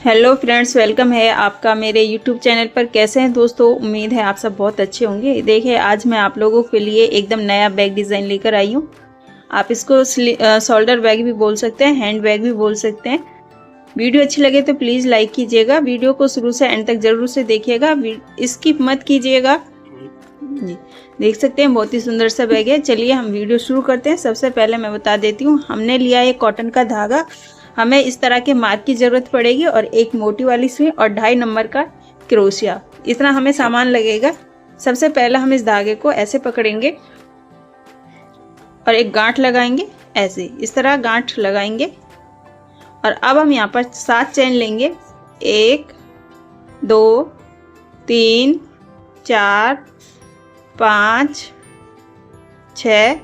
Hello friends, welcome है आपका मेरे यूट्यूब चैनल पर। कैसे हैं दोस्तों? उम्मीद है आप सब बहुत अच्छे होंगे। देखिए, आज मैं आप लोगों के लिए एकदम नया बैग डिज़ाइन लेकर आई हूँ। आप इसको शोल्डर बैग भी बोल सकते हैं, हैंड बैग भी बोल सकते हैं। वीडियो अच्छी लगे तो प्लीज़ लाइक कीजिएगा। वीडियो को शुरू से एंड तक ज़रूर से देखिएगा, स्किप मत कीजिएगा जी। देख सकते हैं, बहुत ही सुंदर सा बैग है। चलिए हम वीडियो शुरू करते हैं। सबसे पहले मैं बता देती हूँ, हमने लिया है कॉटन का धागा। हमें इस तरह के मार्क की ज़रूरत पड़ेगी और एक मोटी वाली सुई और 2.5 नंबर का क्रोशिया। इतना हमें सामान लगेगा। सबसे पहले हम इस धागे को ऐसे पकड़ेंगे और एक गांठ लगाएंगे, ऐसे इस तरह गांठ लगाएंगे। और अब हम यहाँ पर 7 चेन लेंगे। 1 2 3 4 5 6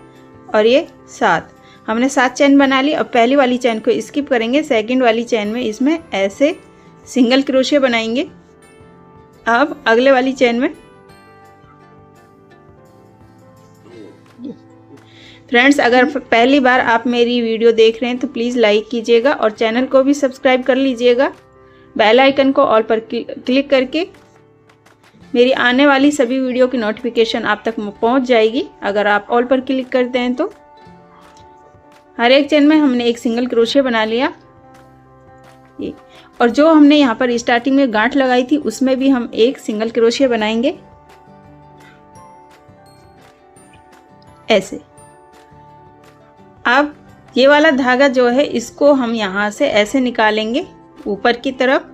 और ये 7। हमने 7 चेन बना ली। अब पहली वाली चेन को स्किप करेंगे। सेकंड वाली चेन में इसमें ऐसे सिंगल क्रोशिया बनाएंगे। अब अगले वाली चेन में फ्रेंड्स, अगर पहली बार आप मेरी वीडियो देख रहे हैं तो प्लीज़ लाइक कीजिएगा और चैनल को भी सब्सक्राइब कर लीजिएगा। बेल आइकन को ऑल पर क्लिक करके मेरी आने वाली सभी वीडियो की नोटिफिकेशन आप तक पहुंच जाएगी अगर आप ऑल पर क्लिक करते हैं तो। हर एक चेन में हमने एक सिंगल क्रोशिया बना लिया ये। और जो हमने यहाँ पर स्टार्टिंग में गांठ लगाई थी उसमें भी हम एक सिंगल क्रोशिया बनाएंगे, ऐसे। अब ये वाला धागा जो है इसको हम यहाँ से ऐसे निकालेंगे ऊपर की तरफ।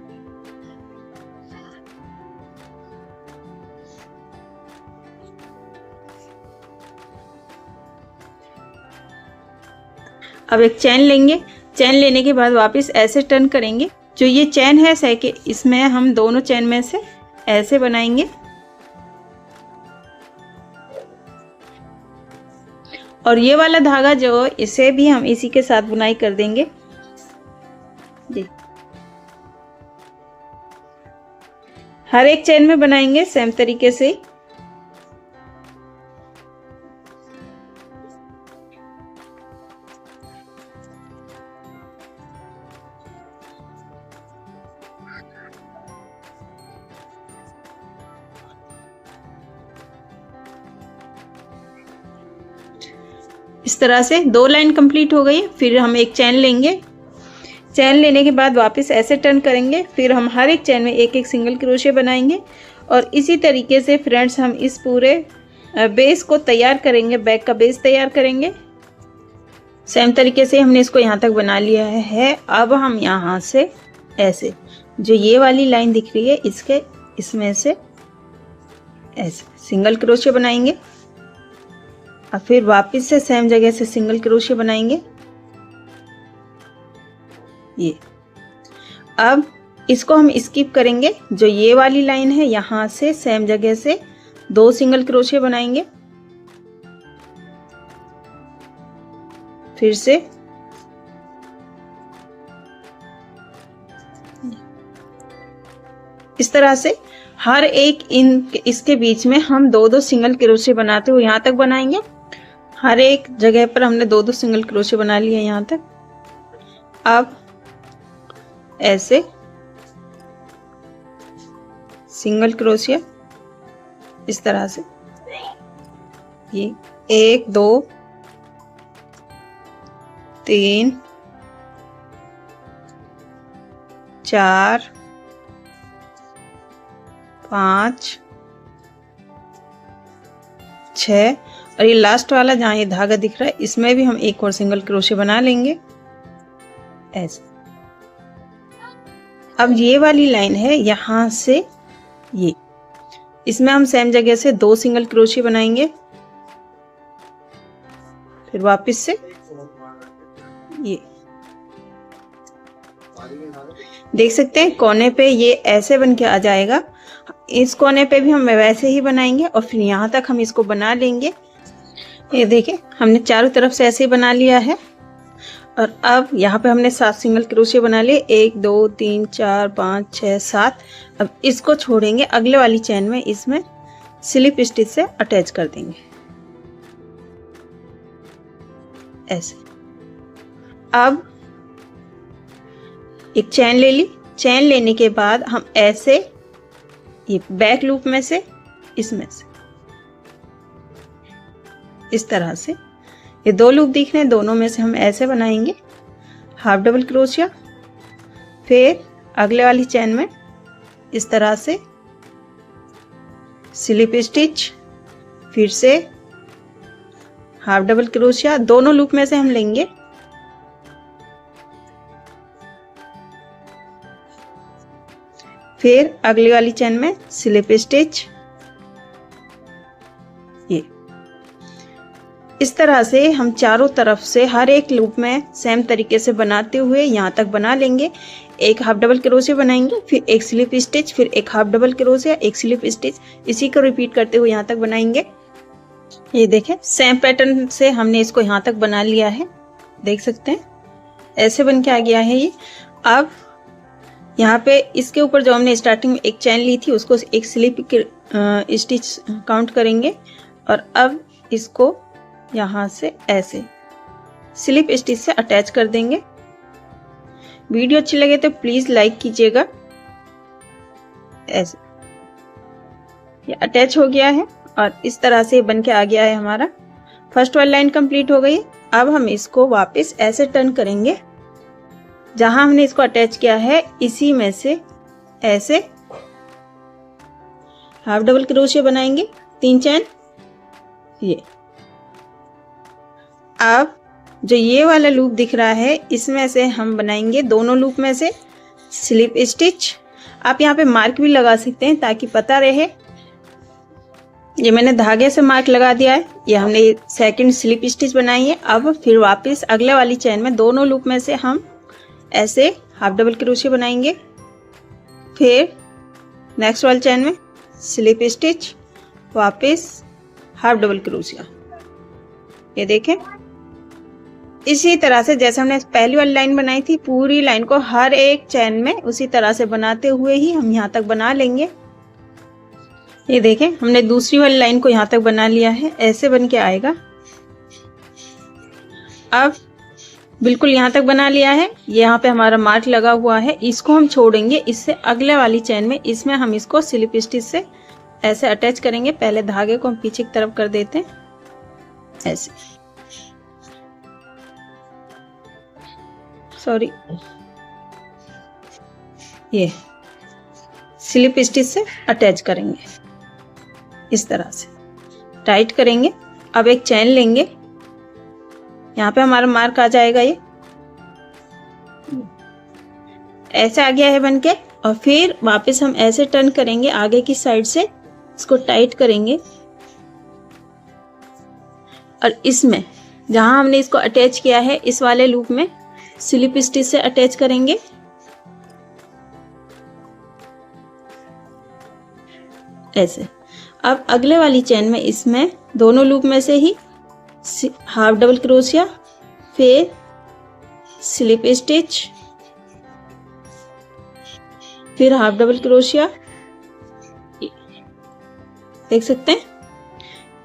अब एक चैन लेंगे। चैन लेने के बाद वापस ऐसे टर्न करेंगे। जो ये चैन है इसमें हम दोनों चैन में से ऐसे बनाएंगे और ये वाला धागा जो इसे भी हम इसी के साथ बुनाई कर देंगे जी। हर एक चैन में बनाएंगे सेम तरीके से। इस तरह से 2 लाइन कंप्लीट हो गई। फिर हम एक चैन लेंगे। चैन लेने के बाद वापस ऐसे टर्न करेंगे। फिर हम हर एक चैन में एक एक सिंगल क्रोशिया बनाएंगे और इसी तरीके से फ्रेंड्स हम इस पूरे बेस को तैयार करेंगे, बैग का बेस तैयार करेंगे। सेम तरीके से हमने इसको यहाँ तक बना लिया है। अब हम यहाँ से ऐसे जो ये वाली लाइन दिख रही है इसमें से ऐसे सिंगल क्रोशिया बनाएंगे और फिर वापस से सेम जगह से सिंगल क्रोशिया बनाएंगे ये। अब इसको हम स्किप करेंगे। जो ये वाली लाइन है यहाँ से सेम जगह से 2 सिंगल क्रोशिया बनाएंगे। फिर से इस तरह से हर एक इसके बीच में हम 2-2 सिंगल क्रोशिया बनाते हुए यहाँ तक बनाएंगे। हर एक जगह पर हमने 2-2 सिंगल क्रोशिया बना लिए यहाँ तक। अब ऐसे सिंगल क्रोशिया इस तरह से ये 1 2 3 4 5 6 और ये लास्ट वाला जहाँ ये धागा दिख रहा है इसमें भी हम एक और सिंगल क्रोशिया बना लेंगे ऐसे। अब ये वाली लाइन है यहाँ से ये, इसमें हम सेम जगह से 2 सिंगल क्रोशिया बनाएंगे। फिर वापस से ये देख सकते हैं कोने पे ये ऐसे बन के आ जाएगा। इस कोने पे भी हम वैसे ही बनाएंगे और फिर यहाँ तक हम इसको बना लेंगे। ये देखिए, हमने चारों तरफ से ऐसे ही बना लिया है। और अब यहाँ पे हमने 7 सिंगल क्रोशिया बना लिए। 1 2 3 4 5 6 7। अब इसको छोड़ेंगे, अगले वाली चैन में इसमें स्लिप स्टिच से अटैच कर देंगे ऐसे। अब एक चैन ले ली, चैन लेने के बाद हम ऐसे ये बैक लूप में से इसमें से इस तरह से ये 2 लूप दिख रहे हैं, दोनों में से हम ऐसे बनाएंगे हाफ डबल क्रोशिया, फिर अगले वाली चैन में इस तरह से स्लिप स्टिच, फिर से हाफ डबल क्रोशिया, दोनों लूप में से हम लेंगे, फिर अगली वाली चैन में स्लिप स्टिच। ये इस तरह से हम चारों तरफ से हर एक लूप में सेम तरीके से बनाते हुए यहाँ तक बना लेंगे। एक हाफ डबल क्रोशिया बनाएंगे, फिर एक स्लिप स्टिच, फिर एक हाफ डबल क्रोशिया, एक स्लिप स्टिच, इसी को रिपीट करते हुए यहाँ तक बनाएंगे। ये देखें सेम पैटर्न से हमने इसको यहाँ तक बना लिया है, देख सकते हैं ऐसे बन के आ गया है ये। अब यहाँ पे इसके ऊपर जो हमने स्टार्टिंग में एक चैन ली थी उसको एक स्लिप स्टिच काउंट करेंगे और अब इसको यहाँ से ऐसे स्लिप स्टिच से अटैच कर देंगे। वीडियो अच्छी लगे तो प्लीज लाइक कीजिएगा। ऐसे ये अटैच हो गया है और इस तरह से बन के आ गया है हमारा। फर्स्ट वाली लाइन कंप्लीट हो गई। अब हम इसको वापस ऐसे टर्न करेंगे, जहां हमने इसको अटैच किया है इसी में से ऐसे हाफ डबल क्रोशिया बनाएंगे, 3 चैन। ये अब जो ये वाला लूप दिख रहा है इसमें से हम बनाएंगे दोनों लूप में से स्लिप स्टिच। आप यहाँ पे मार्क भी लगा सकते हैं ताकि पता रहे। ये मैंने धागे से मार्क लगा दिया है। ये हमने सेकंड स्लिप स्टिच बनाई है। अब फिर वापस अगले वाली चैन में दोनों लूप में से हम ऐसे हाफ डबल क्रोशिया बनाएंगे, फिर नेक्स्ट वाली चैन में स्लिप स्टिच, वापस हाफ डबल क्रोशिया। ये देखें इसी तरह से जैसे हमने पहली वाली लाइन बनाई थी पूरी लाइन को हर एक चैन में उसी तरह से बनाते हुए ही हम यहाँ तक बना लेंगे। ये देखें हमने दूसरी वाली लाइन को यहाँ तक बना लिया है, ऐसे बन के आएगा। अब बिल्कुल यहाँ तक बना लिया है। यहाँ पे हमारा मार्क लगा हुआ है, इसको हम छोड़ेंगे। इससे अगले वाली चैन में इसमें हम इसको स्लिप स्टिच से ऐसे अटैच करेंगे। पहले धागे को हम पीछे की तरफ कर देते हैं ऐसे, सॉरी, ये स्लिप स्टिच से अटैच करेंगे, इस तरह से टाइट करेंगे। अब एक चैन लेंगे, यहाँ पे हमारा मार्क आ जाएगा, ये ऐसे आ गया है बनके। और फिर वापस हम ऐसे टर्न करेंगे आगे की साइड से, इसको टाइट करेंगे और इसमें जहां हमने इसको अटैच किया है इस वाले लूप में स्लिप स्टिच से अटैच करेंगे। ऐसे अब अगले वाली चैन में इसमें दोनों लूप में से ही हाफ डबल क्रोशिया, फिर स्लिप स्टिच, फिर हाफ डबल क्रोशिया। देख सकते हैं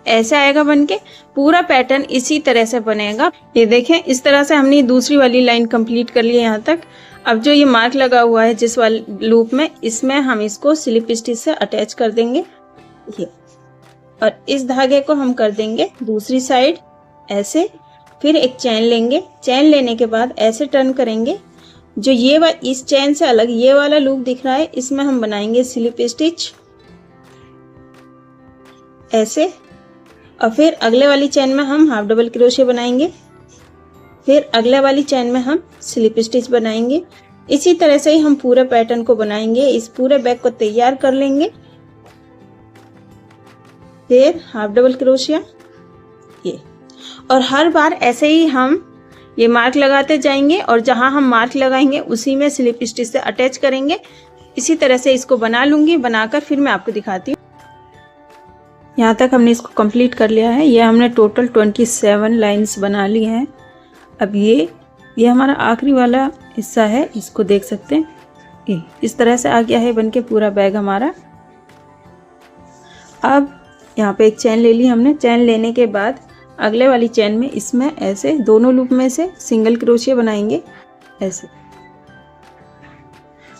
ऐसे आएगा बनके। पूरा पैटर्न इसी तरह से बनेगा। ये देखें इस तरह से हमने दूसरी वाली लाइन कंप्लीट कर ली है यहाँ तक। अब जो ये मार्क लगा हुआ है जिस वाले लूप में, इसमें हम इसको स्लिप स्टिच से अटैच कर देंगे ये, और इस धागे को हम कर देंगे दूसरी साइड ऐसे। फिर एक चैन लेंगे, चैन लेने के बाद ऐसे टर्न करेंगे। जो ये इस चैन से अलग ये वाला लूप दिख रहा है इसमें हम बनाएंगे स्लिप स्टिच ऐसे, और फिर अगले वाली चैन में हम हाफ डबल क्रोशिया बनाएंगे, फिर अगले वाली चैन में हम स्लिप स्टिच बनाएंगे। इसी तरह से ही हम पूरे पैटर्न को बनाएंगे। इस पूरे बैग को तैयार कर लेंगे, फिर हाफ डबल क्रोशिया ये, और हर बार ऐसे ही हम ये मार्क लगाते जाएंगे और जहां हम मार्क लगाएंगे उसी में स्लिप स्टिच से अटैच करेंगे। इसी तरह से इसको बना लूंगी, बनाकर फिर मैं आपको दिखाती हूँ। यहाँ तक हमने इसको कंप्लीट कर लिया है। ये हमने टोटल 27 लाइंस बना ली हैं। अब ये हमारा आखिरी वाला हिस्सा है, इसको देख सकते हैं। ये इस तरह से आ गया है बनके पूरा बैग हमारा। अब यहाँ पे एक चैन ले ली हमने। चैन लेने के बाद अगले वाली चैन में इसमें ऐसे दोनों लूप में से सिंगल क्रोशिया बनाएंगे ऐसे,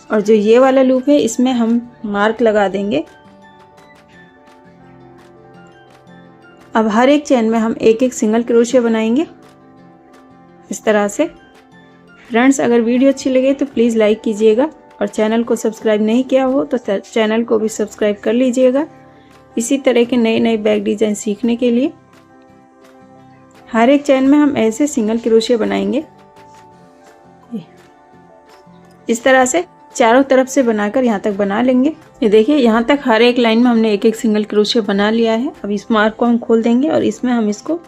और जो ये वाला लूप है इसमें हम मार्क लगा देंगे। अब हर एक चेन में हम एक एक सिंगल क्रोशिया बनाएंगे इस तरह से। फ्रेंड्स, अगर वीडियो अच्छी लगे तो प्लीज़ लाइक कीजिएगा और चैनल को सब्सक्राइब नहीं किया हो तो चैनल को भी सब्सक्राइब कर लीजिएगा इसी तरह के नए नए बैग डिज़ाइन सीखने के लिए। हर एक चेन में हम ऐसे सिंगल क्रोशिया बनाएंगे इस तरह से, चारों तरफ से बनाकर यहाँ तक बना लेंगे। ये देखिए, यहाँ तक हर एक लाइन में हमने एक एक सिंगल क्रोशिया बना लिया है। अब इस मार्क को हम खोल देंगे और इसमें हम इसको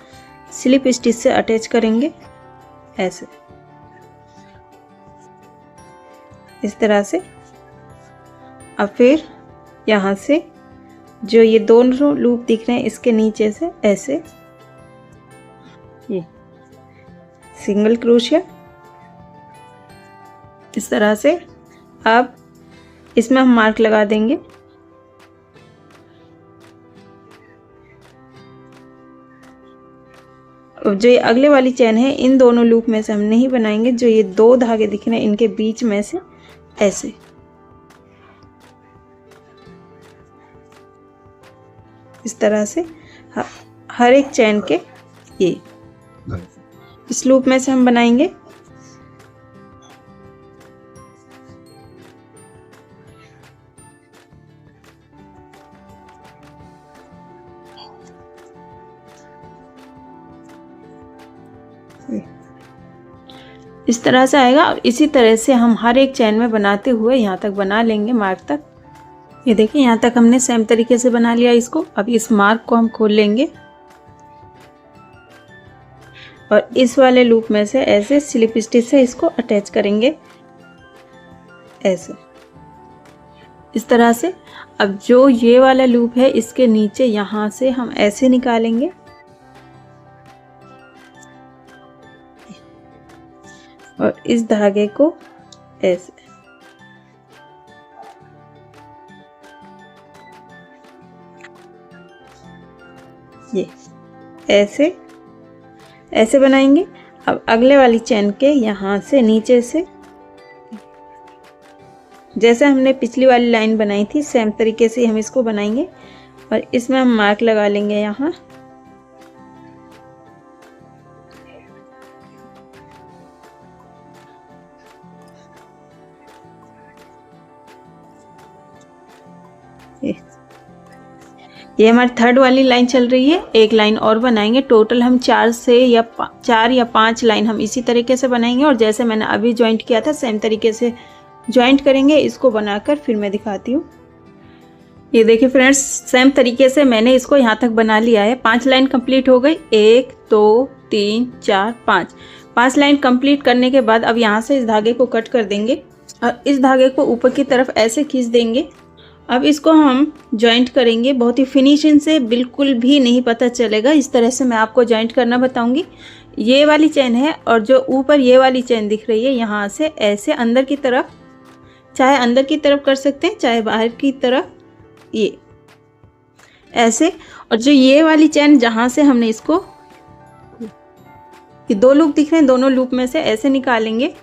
स्लिप स्टिच से अटैच करेंगे ऐसे, इस तरह से। अब फिर यहाँ से जो ये दोनों लूप दिख रहे हैं इसके नीचे से ऐसे ये सिंगल क्रोशिया इस तरह से। अब इसमें हम मार्क लगा देंगे। जो ये अगले वाली चेन है इन दोनों लूप में से हम नहीं बनाएंगे, जो ये दो धागे दिख रहे हैं इनके बीच में से ऐसे इस तरह से हर एक चेन के ये इस लूप में से हम बनाएंगे। इस तरह से आएगा और इसी तरह से हम हर एक चेन में बनाते हुए यहाँ तक बना लेंगे मार्क तक। ये देखिए, यहाँ तक हमने सेम तरीके से बना लिया इसको। अब इस मार्क को हम खोल लेंगे और इस वाले लूप में से ऐसे स्लिप स्टिच से इसको अटैच करेंगे ऐसे, इस तरह से। अब जो ये वाला लूप है इसके नीचे यहाँ से हम ऐसे निकालेंगे और इस धागे को ऐसे ये ऐसे ऐसे बनाएंगे। अब अगले वाली चेन के यहाँ से नीचे से जैसे हमने पिछली वाली लाइन बनाई थी सेम तरीके से हम इसको बनाएंगे और इसमें हम मार्क लगा लेंगे यहाँ। ये हमारी थर्ड वाली लाइन चल रही है, एक लाइन और बनाएंगे। टोटल हम 4 या 5 लाइन हम इसी तरीके से बनाएंगे और जैसे मैंने अभी ज्वाइंट किया था सेम तरीके से ज्वाइंट करेंगे। इसको बनाकर फिर मैं दिखाती हूँ। ये देखिए फ्रेंड्स, सेम तरीके से मैंने इसको यहाँ तक बना लिया है। 5 लाइन कंप्लीट हो गई। 1 2 3 4 5 लाइन कंप्लीट करने के बाद अब यहाँ से इस धागे को कट कर देंगे और इस धागे को ऊपर की तरफ ऐसे खींच देंगे। अब इसको हम जॉइंट करेंगे बहुत ही फिनिशिंग से, बिल्कुल भी नहीं पता चलेगा। इस तरह से मैं आपको जॉइंट करना बताऊंगी। ये वाली चेन है और जो ऊपर ये वाली चेन दिख रही है यहाँ से ऐसे अंदर की तरफ, चाहे अंदर की तरफ कर सकते हैं चाहे बाहर की तरफ, ये ऐसे। और जो ये वाली चेन जहाँ से हमने इसको, ये 2 लूप दिख रहे हैं, दोनों लूप में से ऐसे निकालेंगे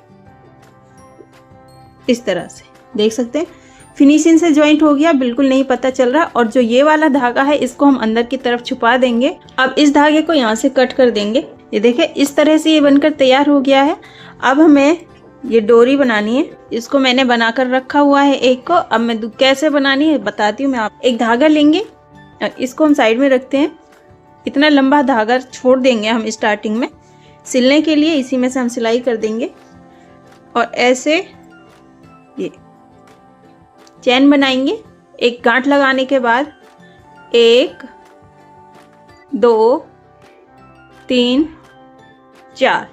इस तरह से। देख सकते हैं फिनिशिंग से ज्वाइंट हो गया, बिल्कुल नहीं पता चल रहा। और जो ये वाला धागा है इसको हम अंदर की तरफ छुपा देंगे। अब इस धागे को यहाँ से कट कर देंगे। ये देखिए इस तरह से ये बनकर तैयार हो गया है। अब हमें ये डोरी बनानी है। इसको मैंने बनाकर रखा हुआ है एक को। अब मैं कैसे बनानी है बताती हूँ मैं आप। एक धागा लेंगे, इसको हम साइड में रखते हैं। इतना लंबा धागा छोड़ देंगे हम स्टार्टिंग में सिलने के लिए, इसी में से हम सिलाई कर देंगे और ऐसे ये चैन बनाएंगे। एक गांठ लगाने के बाद 1 2 3 4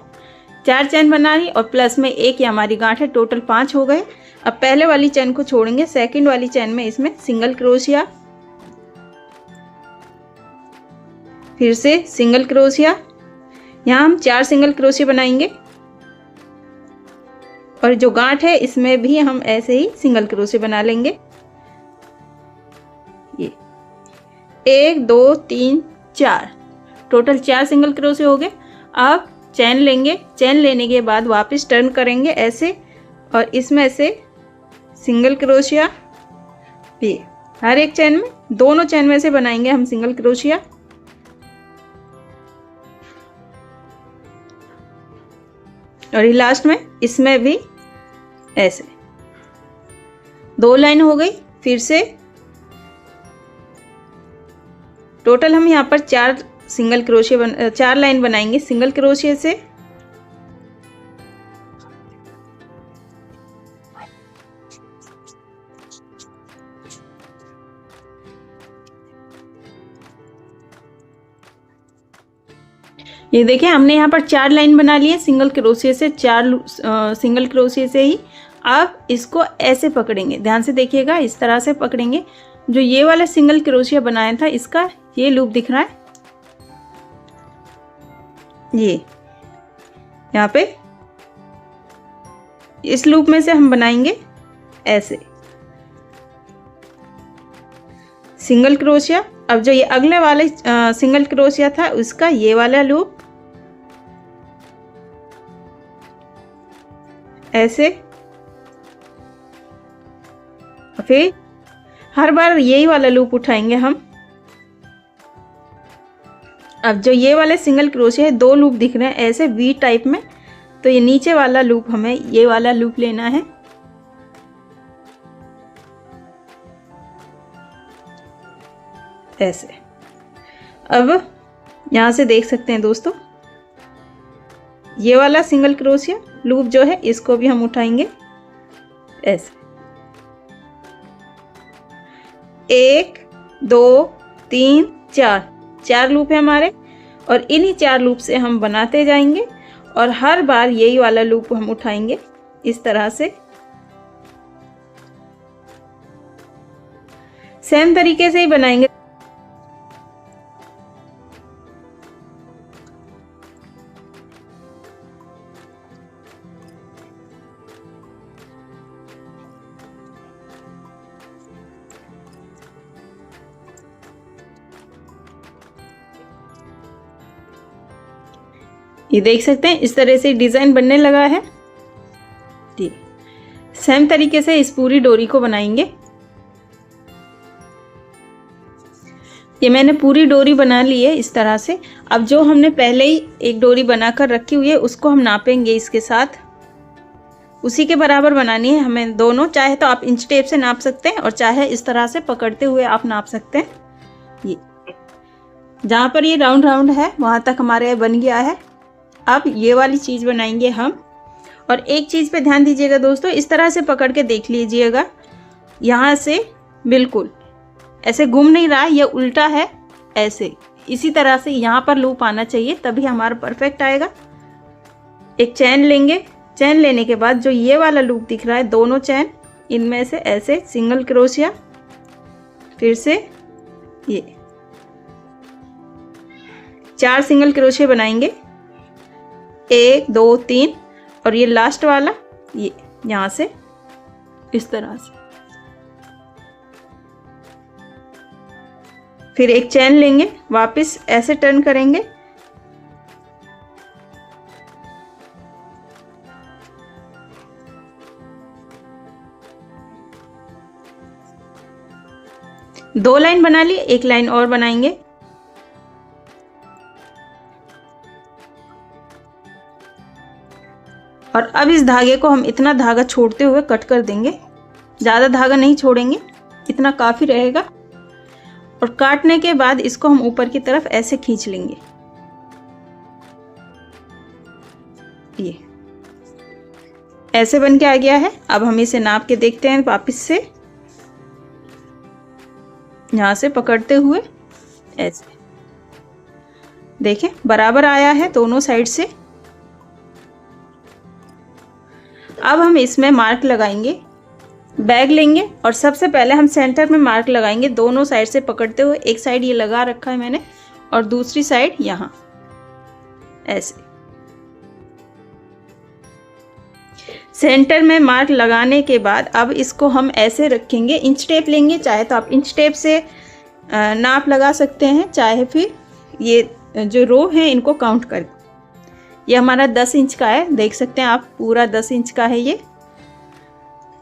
चैन बनानी और प्लस में एक ये हमारी गांठ है, टोटल 5 हो गए। अब पहले वाली चैन को छोड़ेंगे, सेकंड वाली चैन में इसमें सिंगल क्रोशिया, फिर से सिंगल क्रोशिया। यहाँ हम 4 सिंगल क्रोशिया बनाएंगे और जो गांठ है इसमें भी हम ऐसे ही सिंगल क्रोशिया बना लेंगे। ये 1 2 3 4 टोटल 4 सिंगल क्रोशिया हो गए। अब चैन लेंगे, चैन लेने के बाद वापस टर्न करेंगे ऐसे और इसमें से सिंगल क्रोशिया, ये हर एक चेन में, दोनों चेन में से बनाएंगे हम सिंगल क्रोशिया। और ये लास्ट में इसमें भी ऐसे 2 लाइन हो गई। फिर से टोटल हम यहाँ पर 4 सिंगल क्रोशिया 4 लाइन बनाएंगे सिंगल क्रोशिया से। ये देखिए हमने यहाँ पर 4 लाइन बना ली है सिंगल क्रोशिया से, 4 सिंगल क्रोशिया से ही। आप इसको ऐसे पकड़ेंगे, ध्यान से देखिएगा, इस तरह से पकड़ेंगे। जो ये वाला सिंगल क्रोशिया बनाया था इसका ये लूप दिख रहा है, ये यहाँ पे इस लूप में से हम बनाएंगे ऐसे सिंगल क्रोशिया। अब जो ये अगले वाले सिंगल क्रोशिया था उसका ये वाला लूप ऐसे, फिर हर बार यही वाला लूप उठाएंगे हम। अब जो ये वाले सिंगल क्रोशिया है 2 लूप दिख रहे हैं ऐसे वी टाइप में, तो ये नीचे वाला लूप हमें ये वाला लूप लेना है ऐसे। अब यहाँ से देख सकते हैं दोस्तों, ये वाला सिंगल क्रोशिया लूप जो है इसको भी हम उठाएंगे ऐसे, 1 2 3 4 लूप है हमारे। और इन्हीं 4 लूप से हम बनाते जाएंगे और हर बार यही वाला लूप हम उठाएंगे इस तरह से। सेम तरीके से ही बनाएंगे। ये देख सकते हैं इस तरह से डिज़ाइन बनने लगा है। जी सेम तरीके से इस पूरी डोरी को बनाएंगे। ये मैंने पूरी डोरी बना ली है इस तरह से। अब जो हमने पहले ही एक डोरी बनाकर रखी हुई है उसको हम नापेंगे इसके साथ, उसी के बराबर बनानी है हमें दोनों। चाहे तो आप इंच टेप से नाप सकते हैं और चाहे इस तरह से पकड़ते हुए आप नाप सकते हैं। ये जहाँ पर ये राउंड राउंड है वहाँ तक हमारे बन गया है। अब ये वाली चीज़ बनाएंगे हम। और एक चीज़ पे ध्यान दीजिएगा दोस्तों, इस तरह से पकड़ के देख लीजिएगा, यहाँ से बिल्कुल ऐसे घूम नहीं रहा है, ये उल्टा है ऐसे। इसी तरह से यहाँ पर लूप आना चाहिए तभी हमारा परफेक्ट आएगा। एक चैन लेंगे, चैन लेने के बाद जो ये वाला लूप दिख रहा है दोनों चैन, इनमें से ऐसे सिंगल क्रोशिया, फिर से ये 4 सिंगल क्रोशिया बनाएंगे, 1 2 3 और ये लास्ट वाला ये यहाँ से इस तरह से। फिर एक चैन लेंगे, वापस ऐसे टर्न करेंगे, दो लाइन बना ली, एक लाइन और बनाएंगे। और अब इस धागे को हम इतना धागा छोड़ते हुए कट कर देंगे, ज़्यादा धागा नहीं छोड़ेंगे, इतना काफ़ी रहेगा। और काटने के बाद इसको हम ऊपर की तरफ ऐसे खींच लेंगे। ये ऐसे बन के आ गया है। अब हम इसे नाप के देखते हैं वापस से, यहाँ से पकड़ते हुए ऐसे देखें बराबर आया है दोनों साइड से। अब हम इसमें मार्क लगाएंगे, बैग लेंगे और सबसे पहले हम सेंटर में मार्क लगाएंगे दोनों साइड से पकड़ते हुए। एक साइड ये लगा रखा है मैंने और दूसरी साइड यहाँ ऐसे। सेंटर में मार्क लगाने के बाद अब इसको हम ऐसे रखेंगे। इंच टेप लेंगे, चाहे तो आप इंच टेप से नाप लगा सकते हैं, चाहे फिर ये जो रो है इनको काउंट करके। ये हमारा 10 इंच का है, देख सकते हैं आप, पूरा 10 इंच का है ये।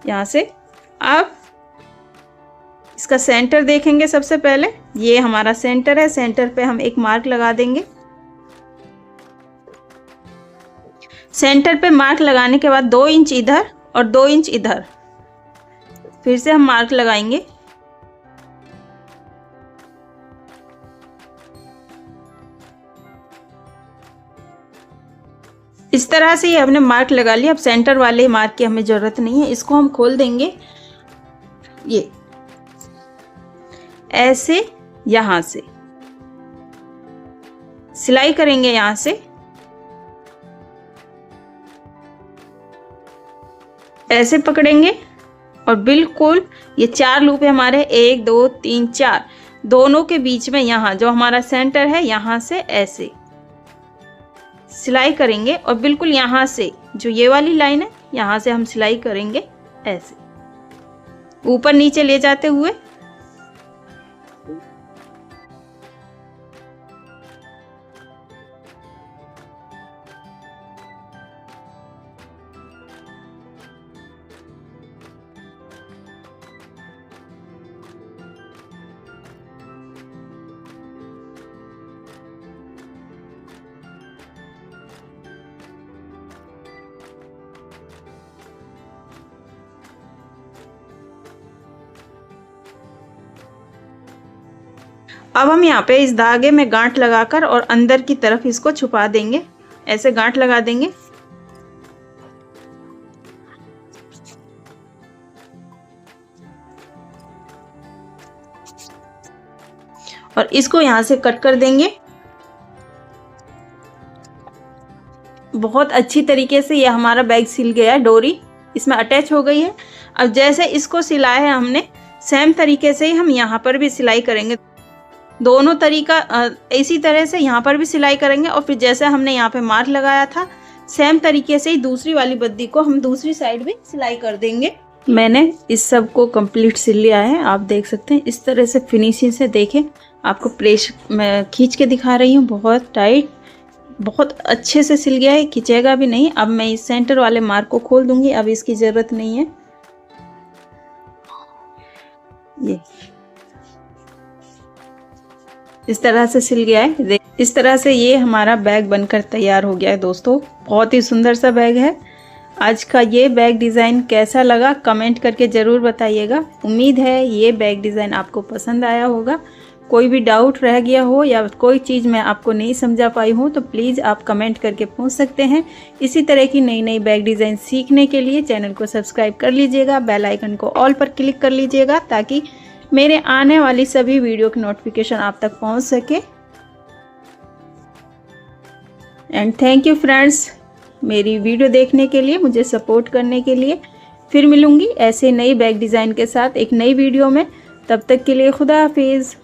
यहाँ से अब इसका सेंटर देखेंगे। सबसे पहले ये हमारा सेंटर है, सेंटर पे हम एक मार्क लगा देंगे। सेंटर पे मार्क लगाने के बाद 2 इंच इधर और 2 इंच इधर फिर से हम मार्क लगाएंगे। इस तरह से ये हमने मार्क लगा लिया। अब सेंटर वाले मार्क की हमें ज़रूरत नहीं है, इसको हम खोल देंगे। ये ऐसे यहाँ से सिलाई करेंगे, यहाँ से ऐसे पकड़ेंगे और बिल्कुल ये 4 लूप है हमारे, 1 2 3 4, दोनों के बीच में यहाँ जो हमारा सेंटर है यहाँ से ऐसे सिलाई करेंगे और बिल्कुल यहाँ से जो ये वाली लाइन है यहाँ से हम सिलाई करेंगे ऐसे ऊपर नीचे ले जाते हुए। अब हम यहाँ पे इस धागे में गांठ लगाकर और अंदर की तरफ इसको छुपा देंगे, ऐसे गांठ लगा देंगे। और इसको यहाँ से कट कर देंगे। बहुत अच्छी तरीके से ये हमारा बैग सिल गया है, डोरी इसमें अटैच हो गई है। अब जैसे इसको सिलाया है हमने, सेम तरीके से ही हम यहाँ पर भी सिलाई करेंगे। दोनों तरीका इसी तरह से यहाँ पर भी सिलाई करेंगे और फिर जैसे हमने यहाँ पे मार्क लगाया था सेम तरीके से ही दूसरी वाली बद्दी को हम दूसरी साइड भी सिलाई कर देंगे। मैंने इस सब को कंप्लीट सिल लिया है, आप देख सकते हैं इस तरह से फिनिशिंग से। देखें, आपको प्रेस मैं खींच के दिखा रही हूँ, बहुत टाइट, बहुत अच्छे से सिल गया है, खींचेगा भी नहीं। अब मैं इस सेंटर वाले मार्क को खोल दूंगी, अब इसकी ज़रूरत नहीं है। ये इस तरह से सिल गया है। इस तरह से ये हमारा बैग बनकर तैयार हो गया है दोस्तों। बहुत ही सुंदर सा बैग है। आज का ये बैग डिज़ाइन कैसा लगा कमेंट करके ज़रूर बताइएगा। उम्मीद है ये बैग डिज़ाइन आपको पसंद आया होगा। कोई भी डाउट रह गया हो या कोई चीज़ मैं आपको नहीं समझा पाई हूँ तो प्लीज़ आप कमेंट करके पूछ सकते हैं। इसी तरह की नई नई बैग डिज़ाइन सीखने के लिए चैनल को सब्सक्राइब कर लीजिएगा, बेल आइकन को ऑल पर क्लिक कर लीजिएगा ताकि मेरे आने वाली सभी वीडियो की नोटिफिकेशन आप तक पहुंच सके। एंड थैंक यू फ्रेंड्स, मेरी वीडियो देखने के लिए, मुझे सपोर्ट करने के लिए। फिर मिलूंगी ऐसे नई बैग डिज़ाइन के साथ एक नई वीडियो में। तब तक के लिए खुदा हाफिज़।